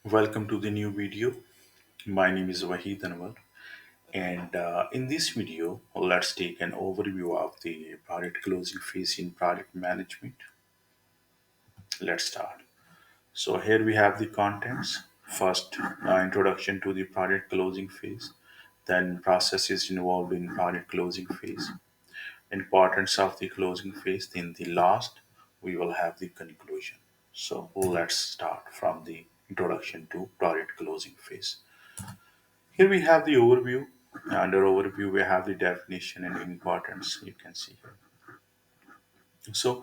Welcome to the new video. My name is Wahid Anwar, and in this video, let's take an overview of the project closing phase in project management. Let's start. So, here we have the contents. First, introduction to the project closing phase, then, processes involved in project closing phase, importance of the closing phase. Then, the last, we will have the conclusion. So, let's start from the introduction to project closing phase. Here we have the overview. Under overview, we have the definition and importance. You can see here. So,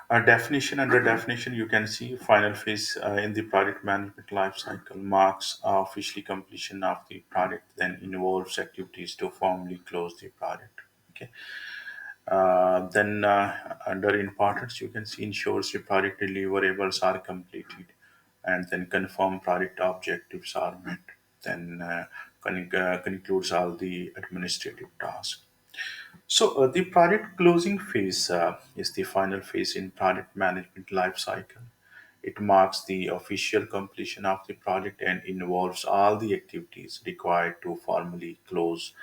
a definition under definition, you can see final phase in the project management life cycle marks officially completion of the project, then involves activities to formally close the project. Okay. Then under importance, you can see ensures the project deliverables are completed, and then confirm project objectives are met. Then concludes all the administrative tasks. So the project closing phase is the final phase in project management life cycle. It marks the official completion of the project and involves all the activities required to formally close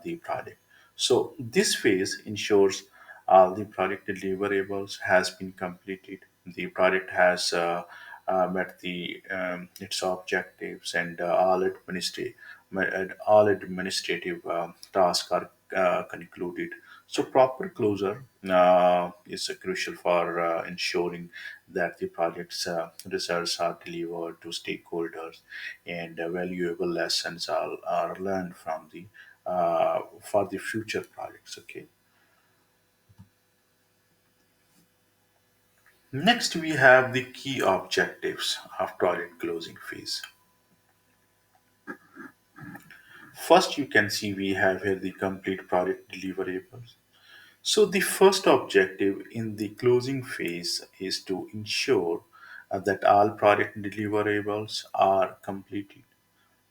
the project. So this phase ensures all the project deliverables has been completed. The project has met its objectives, and all administrative tasks are concluded. So proper closure is crucial for ensuring that the project's results are delivered to stakeholders, and valuable lessons are learned from the for the future projects. Okay. Next, we have the key objectives of project closing phase. First, you can see we have here the complete project deliverables. So the first objective in the closing phase is to ensure that all project deliverables are completed.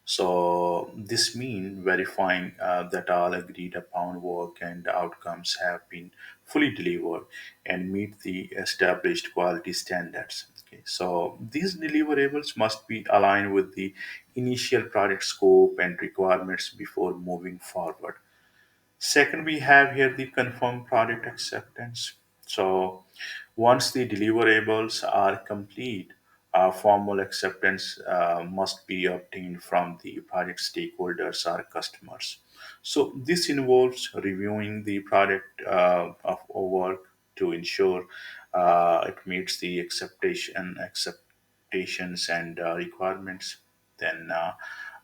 So this means verifying that all agreed upon work and outcomes have been fully delivered and meet the established quality standards. Okay, so these deliverables must be aligned with the initial project scope and requirements before moving forward. Second, we have here the confirmed product acceptance. So, once the deliverables are complete, formal acceptance must be obtained from the project stakeholders or customers. So, this involves reviewing the product of work to ensure it meets the acceptations and requirements. Then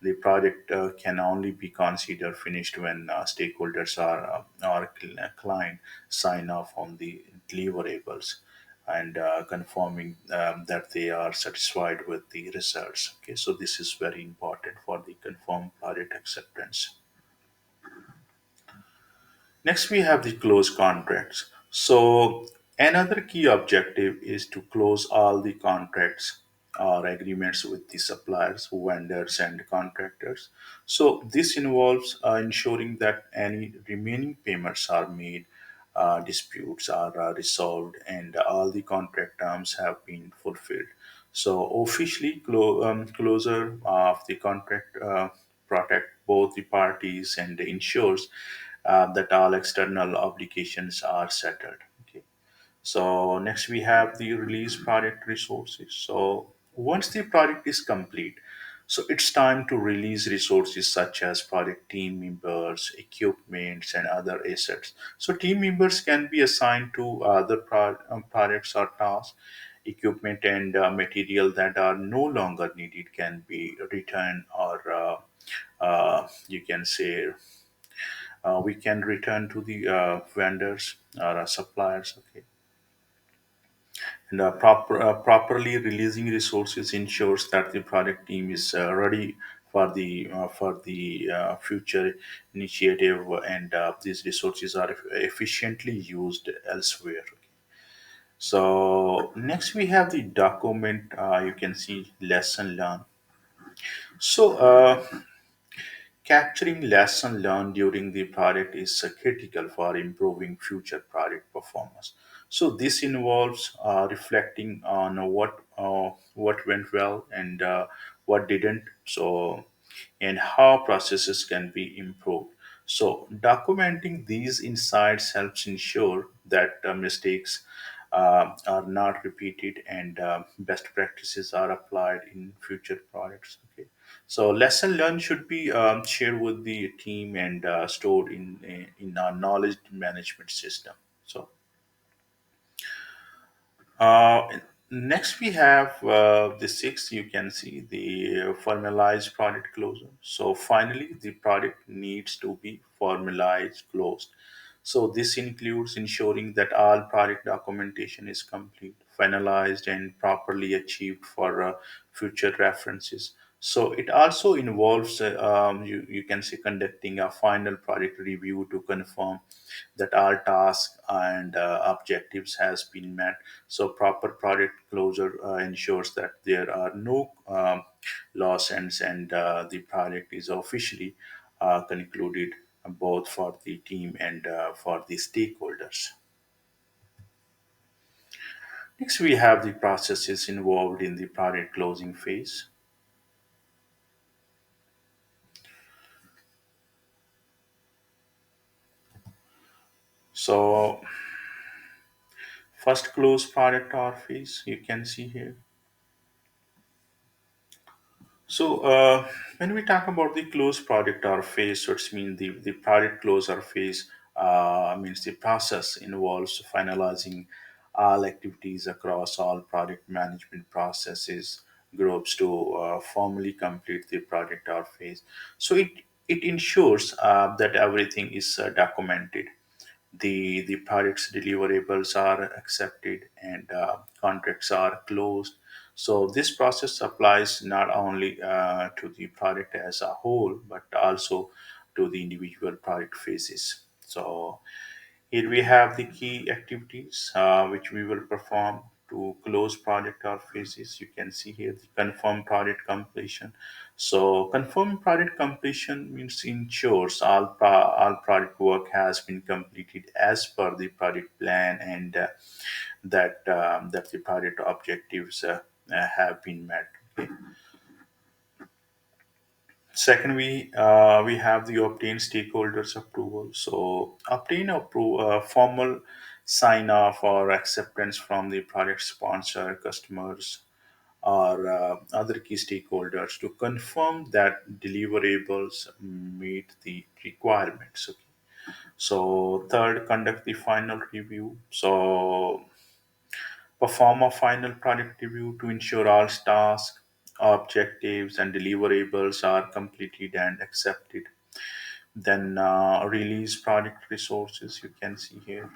the project can only be considered finished when stakeholders or client sign off on the deliverables and confirming that they are satisfied with the results. Okay, so this is very important for the confirmed project acceptance. Next, we have the close contracts. So, another key objective is to close all the contracts or agreements with the suppliers, vendors, and contractors. So, this involves ensuring that any remaining payments are made, disputes are resolved, and all the contract terms have been fulfilled. So, officially, closure of the contract protect both the parties and ensures that all external obligations are settled. Okay. So next we have the release project resources. So once the project is complete, so it's time to release resources such as project team members, equipments, and other assets. So team members can be assigned to other projects or tasks. Equipment and material that are no longer needed can be returned, or you can say we can return to the vendors or suppliers. Okay, and properly releasing resources ensures that the project team is ready for the future initiative, and these resources are efficiently used elsewhere. Okay. So next we have the document. You can see lesson learned. So capturing lessons learned during the project is critical for improving future project performance. So this involves reflecting on what went well and what didn't. So and how processes can be improved. So documenting these insights helps ensure that mistakes are not repeated and best practices are applied in future projects. Okay. So lesson learned should be shared with the team and stored in our knowledge management system. So next, we have the sixth. You can see the formalized product closure. So finally, the product needs to be formalized, closed. So this includes ensuring that all product documentation is complete, finalized, and properly achieved for future references. So it also involves you can say conducting a final project review to confirm that all tasks and objectives has been met. So proper project closure ensures that there are no loss ends and the project is officially concluded both for the team and for the stakeholders. Next, we have the processes involved in the project closing phase. So first close project or phase, you can see here. So, when we talk about the close project or phase, so it's mean the project close or phase means the process involves finalizing all activities across all project management processes groups to formally complete the project or phase. So it ensures that everything is documented, the project's deliverables are accepted and contracts are closed. So this process applies not only to the project as a whole but also to the individual project phases. So here we have the key activities which we will perform to close project or phases. You can see here the confirm project completion. So confirm project completion means ensures all project work has been completed as per the project plan and that the project objectives have been met. Okay. Second, we have the obtain stakeholders approval. So obtain formal sign off or acceptance from the project sponsor, customers, or other key stakeholders to confirm that deliverables meet the requirements. Okay. So third, conduct the final review. So perform a final project review to ensure all tasks, objectives, and deliverables are completed and accepted. Then release project resources, you can see here.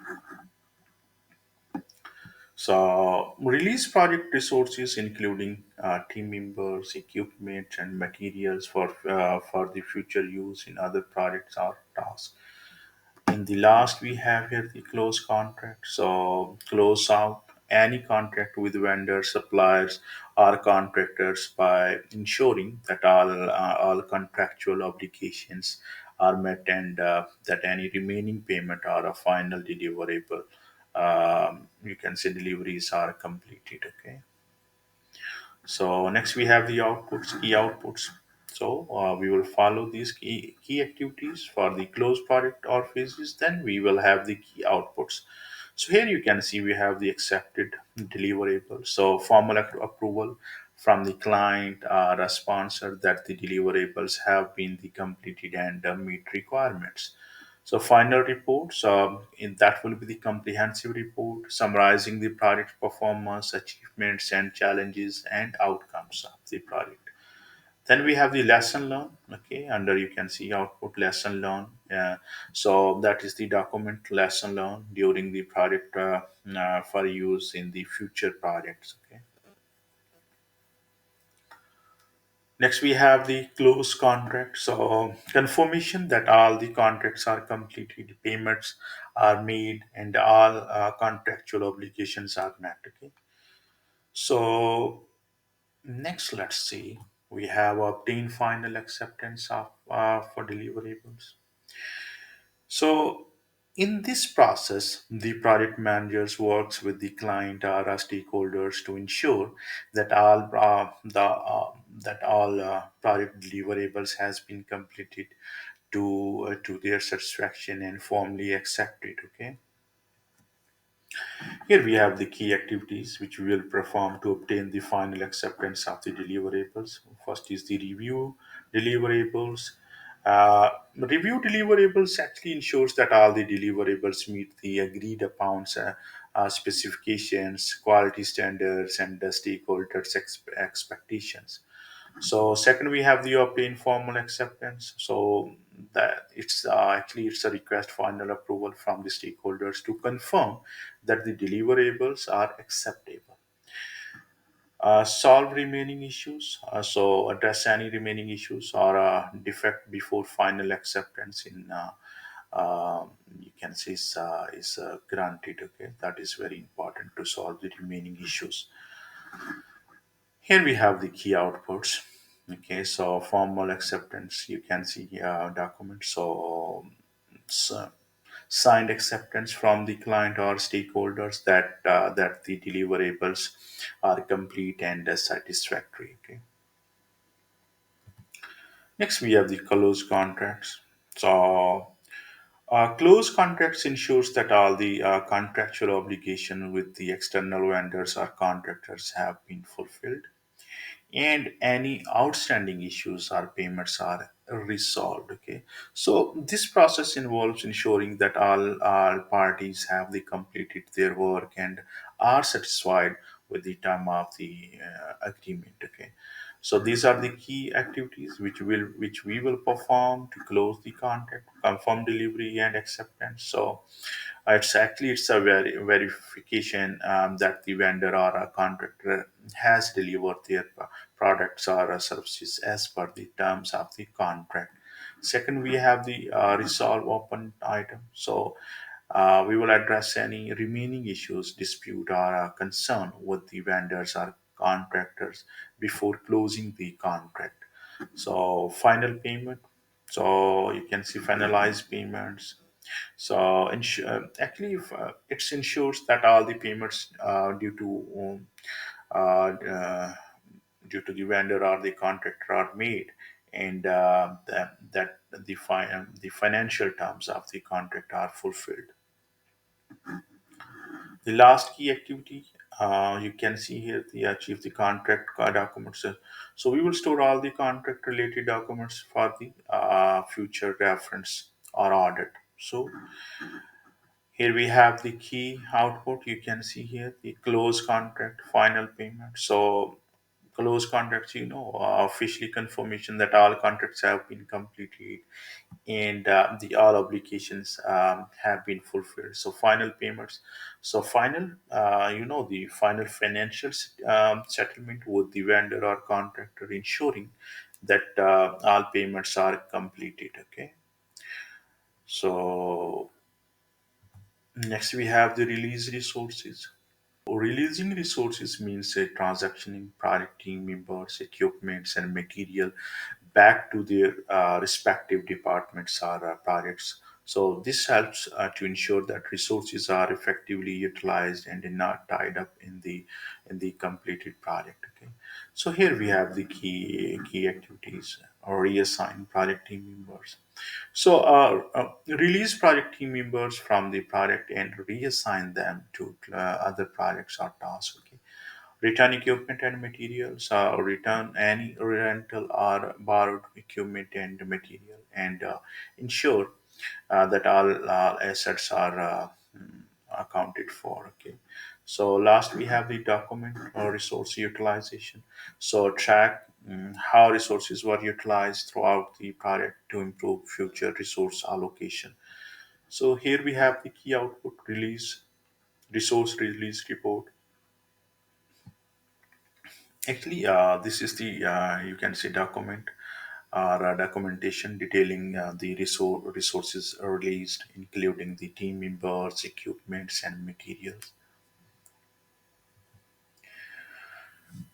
So release project resources including team members, equipment, and materials for the future use in other projects or tasks. In the last, we have here the close contract. So close out any contract with vendors, suppliers, or contractors by ensuring that all contractual obligations are met and that any remaining payment or a final deliverable, you can say deliveries are completed. Okay. So next we have the outputs, key outputs. So we will follow these key activities for the closed product or phases. Then we will have the key outputs. So here you can see we have the accepted deliverable. So formal approval from the client or a sponsor that the deliverables have been the completed and meet requirements. So final reports, in that will be the comprehensive report summarizing the project performance, achievements, and challenges and outcomes of the project. Then we have the lesson learned. Okay, under you can see output lesson learned. So that is the document lesson learned during the project for use in the future projects. Okay. Next, we have the close contract. So, confirmation that all the contracts are completed, payments are made, and all contractual obligations are met. Okay. So, next, let's see. We have obtained final acceptance of for deliverables. So, In this process, the project managers works with the client or stakeholders to ensure that all project deliverables has been completed to their satisfaction and formally accepted. Okay. Here we have the key activities which we will perform to obtain the final acceptance of the deliverables. First is the review deliverables. Review deliverables actually ensures that all the deliverables meet the agreed upon specifications, quality standards, and the stakeholders' expectations. So second, we have the obtain formal acceptance. So that it's a request for final approval from the stakeholders to confirm that the deliverables are acceptable. Solve remaining issues. So address any remaining issues or defect before final acceptance in you can say is granted. Okay, that is very important to solve the remaining issues. Here we have the key outputs. Okay, so formal acceptance, you can see here document. So signed acceptance from the client or stakeholders that the deliverables are complete and satisfactory. Okay. Next, we have the closed contracts. So closed contracts ensures that all the contractual obligation with the external vendors or contractors have been fulfilled and any outstanding issues or payments are resolved. Okay, so this process involves ensuring that all parties have the completed their work and are satisfied with the term of the agreement. Okay, so these are the key activities which we will perform to close the contract, confirm delivery and acceptance. So it's a verification that the vendor or a contractor has delivered their products or services as per the terms of the contract. Second, we have the resolve open item. So we will address any remaining issues, dispute, or concern with the vendors or contractors before closing the contract. So final payment. So you can see finalized payments. So actually, if, it ensures that all the payments uh, due to the vendor or the contractor are made, and that the financial terms of the contract are fulfilled. The last key activity, you can see here, the achieve the contract documents. So we will store all the contract related documents for the future reference or audit. So here we have the key output. You can see here the close contract, final payment. So close contracts, officially confirmation that all contracts have been completed and the all obligations have been fulfilled. So final payments. So final, the final financial settlement with the vendor or contractor, ensuring that all payments are completed. Okay. So next we have the release resources. Releasing resources means transactioning product team members, equipments, and material back to their respective departments or projects. So this helps to ensure that resources are effectively utilized and not tied up in the completed project. Okay. So here we have the key activities or reassign project team members. So release project team members from the project and reassign them to other projects or tasks. Okay. Return equipment and materials, return any rental or borrowed equipment and material, and ensure that all assets are accounted for. Okay. So last we have the document or resource utilization. So track how resources were utilized throughout the project to improve future resource allocation. So here we have the key output release, resource release report. Actually, this is the you can say document or documentation detailing the resources released, including the team members, equipments, and materials.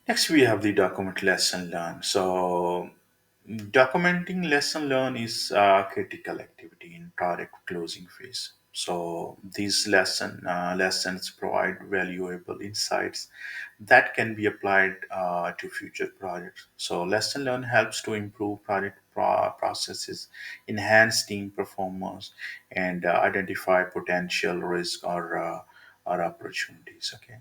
Next, we have the document lesson learned. So, documenting lesson learned is a critical activity in project closing phase. So these lessons provide valuable insights that can be applied to future projects. So lesson learned helps to improve project processes, enhance team performance, and identify potential risk or opportunities. Okay.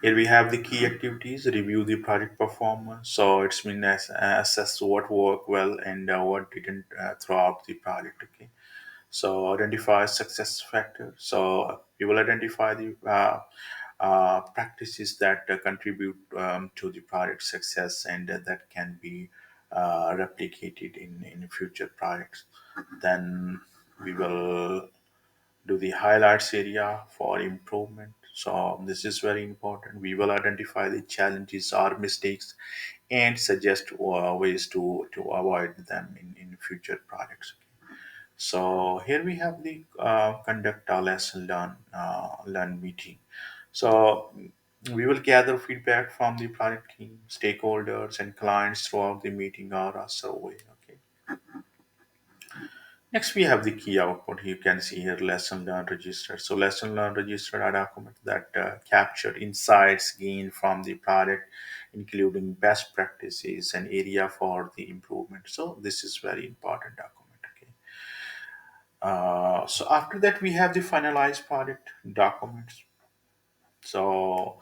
Here we have the key activities, review the project performance. So it's mean assess what worked well and what didn't throughout the project. Okay. So identify success factors. So you will identify the practices that contribute to the project success and that can be replicated in future projects. Then we will do the highlights area for improvement. So this is very important. We will identify the challenges or mistakes and suggest ways to avoid them in future projects. So here we have the conduct a lesson learn meeting. So we will gather feedback from the project team, stakeholders, and clients throughout the meeting or a survey. Okay. Next, we have the key output. You can see here lesson learned registered. So lesson learned registered are documents that capture insights gained from the project, including best practices and area for the improvement. So this is very important document. Okay. So after that, we have the finalized product documents. So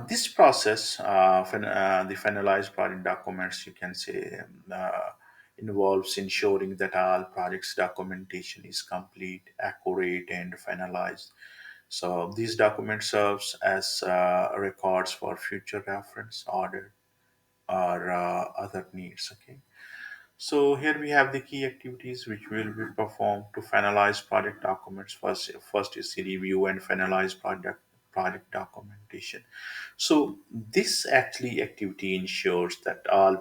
this process, the finalized project documents, you can say, involves ensuring that all projects documentation is complete, accurate, and finalized. So these documents serves as records for future reference, audit, or other needs. Okay. So here we have the key activities which will be performed to finalize project documents. First is the review and finalize project documentation. So this actually activity ensures that all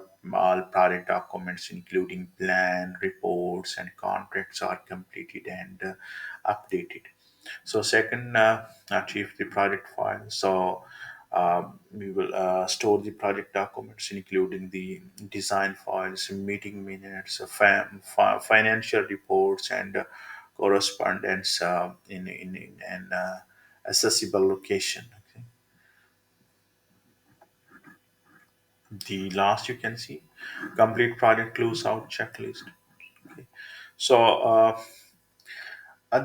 project documents, including plan, reports, and contracts, are completed and updated. So second, achieve the project file. So we will store the project documents, including the design files, meeting minutes, financial reports, and correspondence in an accessible location. Okay. The last you can see, complete project closeout checklist. Okay. So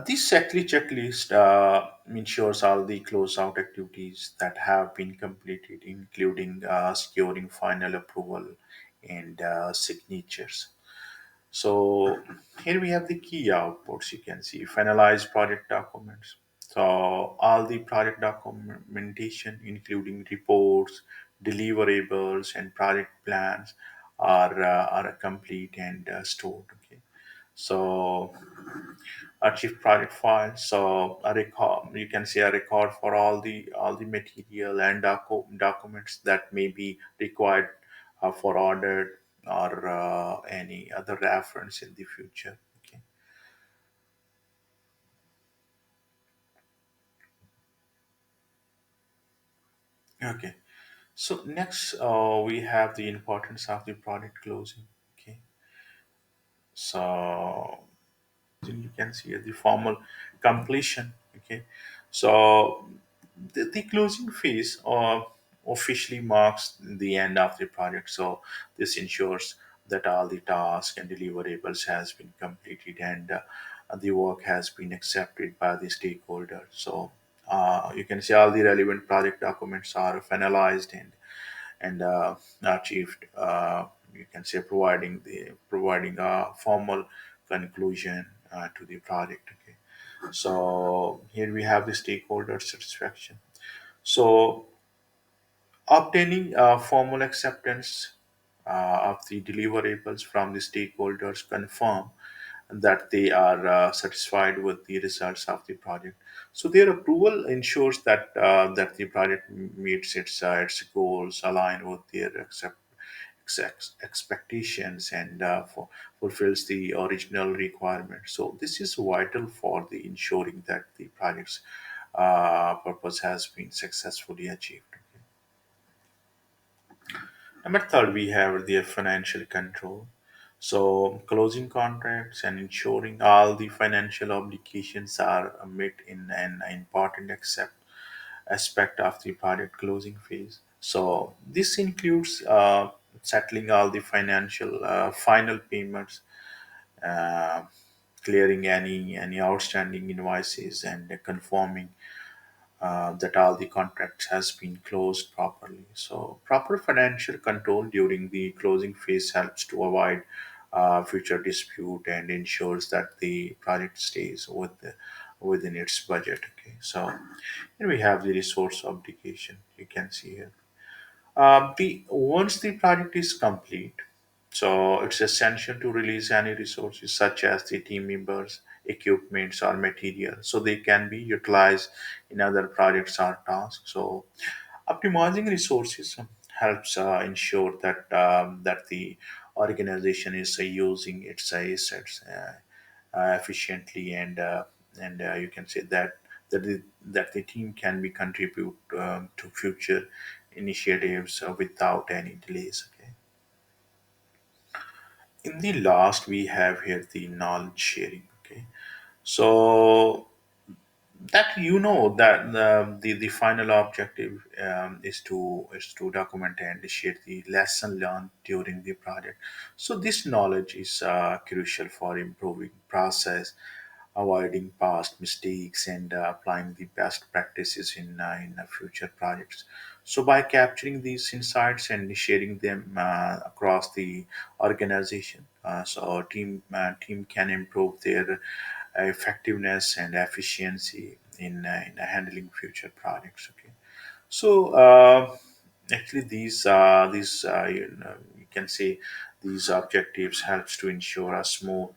this actually checklist ensures all the closeout activities that have been completed, including securing final approval and signatures. So here we have the key outputs. You can see finalized project documents. So all the project documentation, including reports, deliverables, and project plans, are complete and stored. Okay. So archive project file. So a record, you can say a record for all the material and documents that may be required for audit or any other reference in the future. Okay. Okay. So next, we have the importance of the product closing. Okay. So then you can see the formal completion. Okay. So the closing phase officially marks the end of the project. So this ensures that all the tasks and deliverables has been completed and the work has been accepted by the stakeholders. So you can see all the relevant project documents are finalized and achieved. You can say providing a formal conclusion to the project. Okay. So here we have the stakeholder satisfaction. So obtaining formal acceptance of the deliverables from the stakeholders confirm that they are satisfied with the results of the project. So their approval ensures that the project meets its goals, align with their expectations, and fulfills the original requirement. So this is vital for the ensuring that the project's purpose has been successfully achieved. Number third, we have the financial control. So, closing contracts and ensuring all the financial obligations are met in an important aspect of the project closing phase. So, this includes settling all the financial final payments, uh, clearing any outstanding invoices, and confirming that all the contracts has been closed properly. So proper financial control during the closing phase helps to avoid future dispute and ensures that the project stays within its budget. Okay, so here we have the resource obligation. You can see here. The once the project is complete, so it's essential to release any resources such as the team members, equipments, or material, so they can be utilized in other projects or tasks. So optimizing resources helps ensure that the organization is using its assets efficiently, and you can say that the team can be contribute to future initiatives without any delays. Okay. In the last, we have here the knowledge sharing. Okay, so that the final objective is to document and share the lesson learned during the project. So this knowledge is crucial for improving process, avoiding past mistakes, and applying the best practices in future projects. So by capturing these insights and sharing them across the organization, so team can improve their effectiveness and efficiency in handling future projects. Okay, so actually you can say these objectives helps to ensure a smooth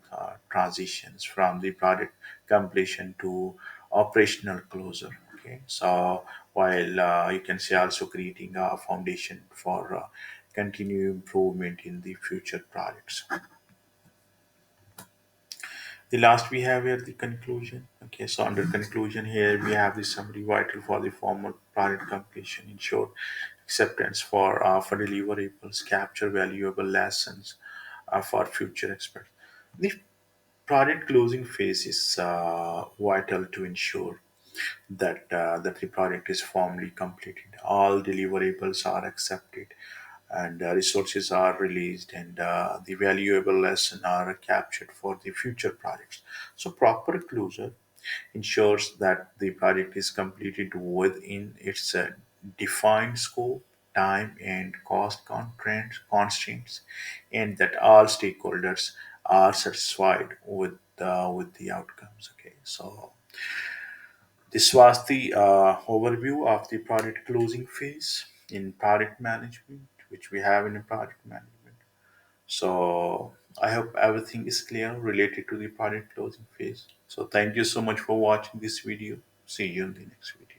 transitions from the project completion to operational closure. Okay, so while you can say also creating a foundation for continued improvement in the future projects. The last we have here the conclusion. Okay, so under conclusion here we have the summary vital for the formal project completion, ensure acceptance for deliverables, capture valuable lessons for future experts. The project closing phase is vital to ensure that the project is formally completed. All deliverables are accepted, and resources are released, and the valuable lesson are captured for the future projects. So proper closure ensures that the project is completed within its defined scope, time, and cost constraints, and that all stakeholders are satisfied with the outcomes. Okay, so this was the overview of the project closing phase in project management, which we have in project management. So I hope everything is clear related to the project closing phase. So thank you so much for watching this video. See you in the next video.